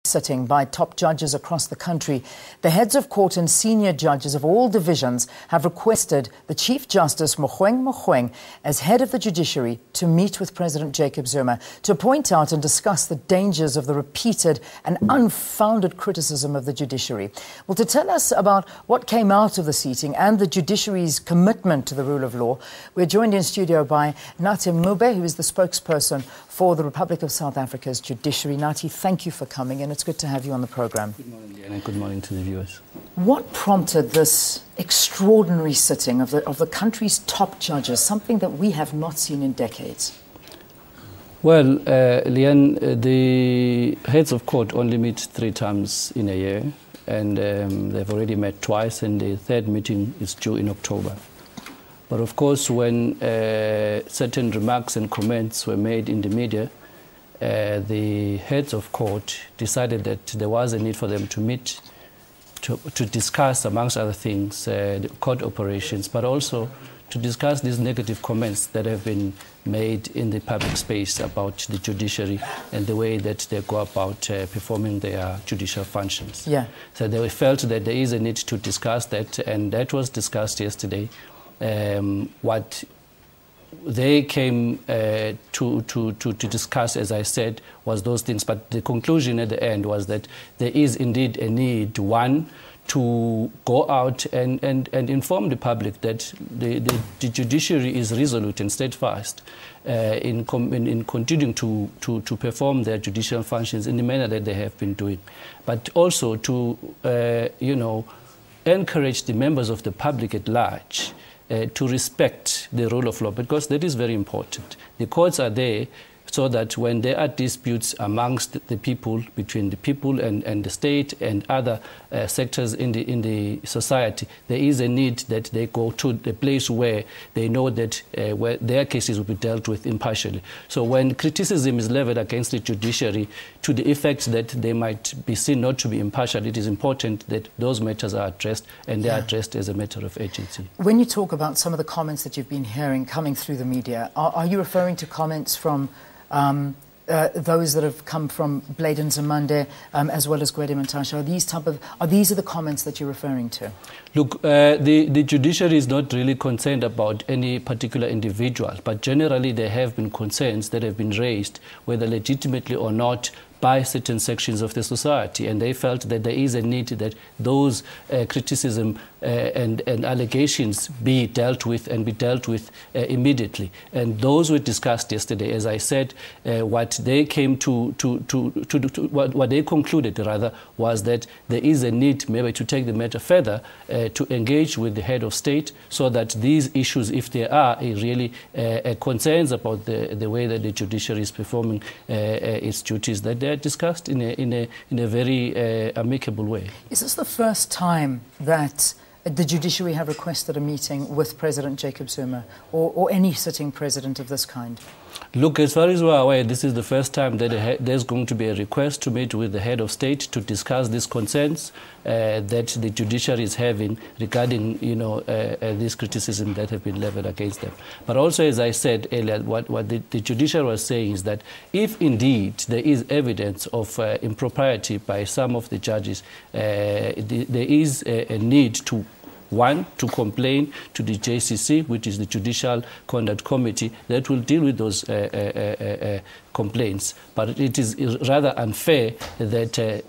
Sitting by top judges across the country, the heads of court and senior judges of all divisions have requested the Chief Justice Mogoeng Mogoeng as head of the Judiciary to meet with President Jacob Zuma to point out and discuss the dangers of the repeated and unfounded criticism of the judiciary. Well, to tell us about what came out of the seating and the judiciary's commitment to the rule of law, we're joined in studio by Nathi Mncube, who is the spokesperson for the Republic of South Africa's judiciary. Nathi, thank you for coming, and it's good to have you on the program. Good morning, Diana, and good morning to the viewers. What prompted this extraordinary sitting of the country's top judges, something that we have not seen in decades? Well, Leanne, the heads of court only meet 3 times in a year, and they've already met twice, and the third meeting is due in October. But of course, when certain remarks and comments were made in the media, the heads of court decided that there was a need for them to meet to discuss, amongst other things, the court operations, but also to discuss these negative comments that have been made in the public space about the judiciary and the way that they go about performing their judicial functions. Yeah. So they felt that there is a need to discuss that, and that was discussed yesterday. What they came to discuss, as I said, was those things. But the conclusion at the end was that there is indeed a need, one, to go out and inform the public that the judiciary is resolute and steadfast in continuing to perform their judicial functions in the manner that they have been doing. But also to, encourage the members of the public at large to respect the rule of law, because that is very important. The courts are there so that when there are disputes amongst the people, between the people and the state and other sectors in the society, there is a need that they go to the place where they know that where their cases will be dealt with impartially. So when criticism is leveled against the judiciary to the effect that they might be seen not to be impartial, it is important that those matters are addressed, and they are addressed as a matter of urgency. When you talk about some of the comments that you've been hearing coming through the media, are you referring to comments from those that have come from Bladen Zamande as well as Gwede Mantashe? Are these the comments that you're referring to? Look, the judiciary is not really concerned about any particular individual, but generally there have been concerns that have been raised, whether legitimately or not, by certain sections of the society, and they felt that there is a need that those criticism and allegations be dealt with immediately. And those were discussed yesterday. As I said, what they came what they concluded rather was that there is a need maybe to take the matter further, to engage with the head of state, so that these issues, if there are really concerns about the way that the judiciary is performing its duties, that they are discussed in a very amicable way. Is this the first time that the judiciary have requested a meeting with President Jacob Zuma or any sitting president of this kind? Look, as far as we're aware, this is the first time that there's going to be a request to meet with the head of state to discuss these concerns that the judiciary is having regarding, this criticism that have been leveled against them. But also, as I said earlier, what the judiciary was saying is that if indeed there is evidence of impropriety by some of the judges, there is a need to, one, to complain to the JCC, which is the Judicial Conduct Committee, that will deal with those complaints. But it is rather unfair that,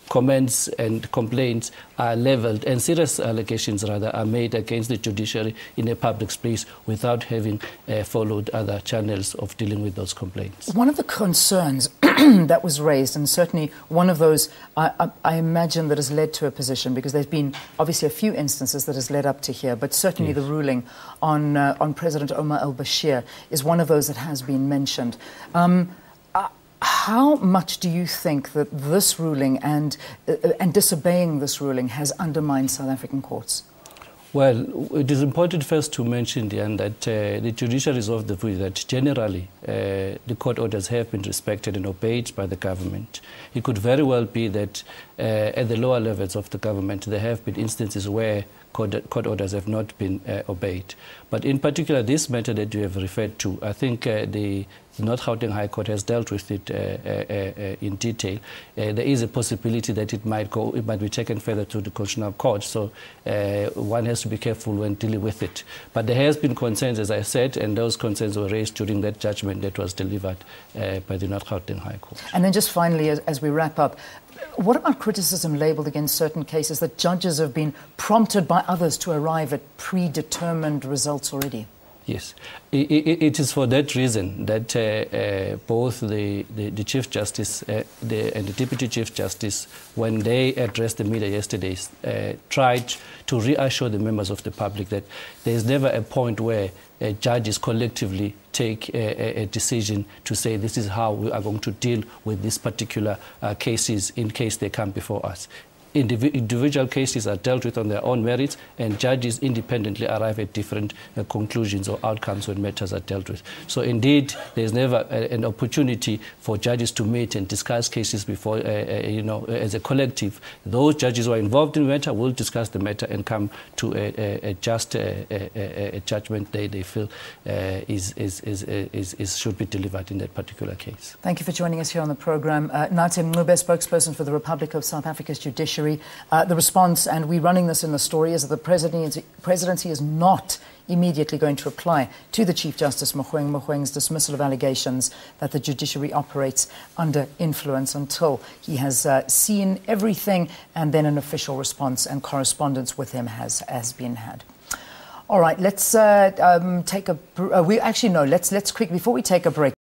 comments and complaints are leveled, and serious allegations rather are made against the judiciary in a public space without having followed other channels of dealing with those complaints. One of the concerns that was raised, and certainly one of those I imagine that has led to a position, because there's been obviously a few instances that has led up to here, but certainly the ruling on President Omar al-Bashir is one of those that has been mentioned. How much do you think that this ruling and disobeying this ruling has undermined South African courts? Well, it is important first to mention, Diane, that the judiciary is of the view that generally the court orders have been respected and obeyed by the government. It could very well be that at the lower levels of the government there have been instances where court orders have not been obeyed. But in particular, this matter that you have referred to, I think the North Gauteng High Court has dealt with it in detail. There is a possibility that it might be taken further to the Constitutional Court, so one has to be careful when dealing with it. But there has been concerns, as I said, and those concerns were raised during that judgment that was delivered by the North Gauteng High Court. And then just finally, as we wrap up, what about criticism labelled against certain cases that judges have been prompted by others to arrive at predetermined results already? Yes, it is for that reason that both the Chief Justice and the Deputy Chief Justice, when they addressed the media yesterday, tried to reassure the members of the public that there is never a point where judges collectively take a decision to say this is how we are going to deal with these particular cases in case they come before us. Individual cases are dealt with on their own merits, and judges independently arrive at different conclusions or outcomes when matters are dealt with. So indeed, there's never an opportunity for judges to meet and discuss cases before, as a collective. Those judges who are involved in the matter will discuss the matter and come to a just judgment they feel should be delivered in that particular case. Thank you for joining us here on the program. Nathi Mncube, spokesperson for the Republic of South Africa's Judiciary. The response, and we're running this in the story, is that the presidency is not immediately going to reply to the Chief Justice Mogoeng Mogoeng's dismissal of allegations that the judiciary operates under influence until he has seen everything, and then an official response and correspondence with him has been had. All right, let's take a let's quick before we take a break.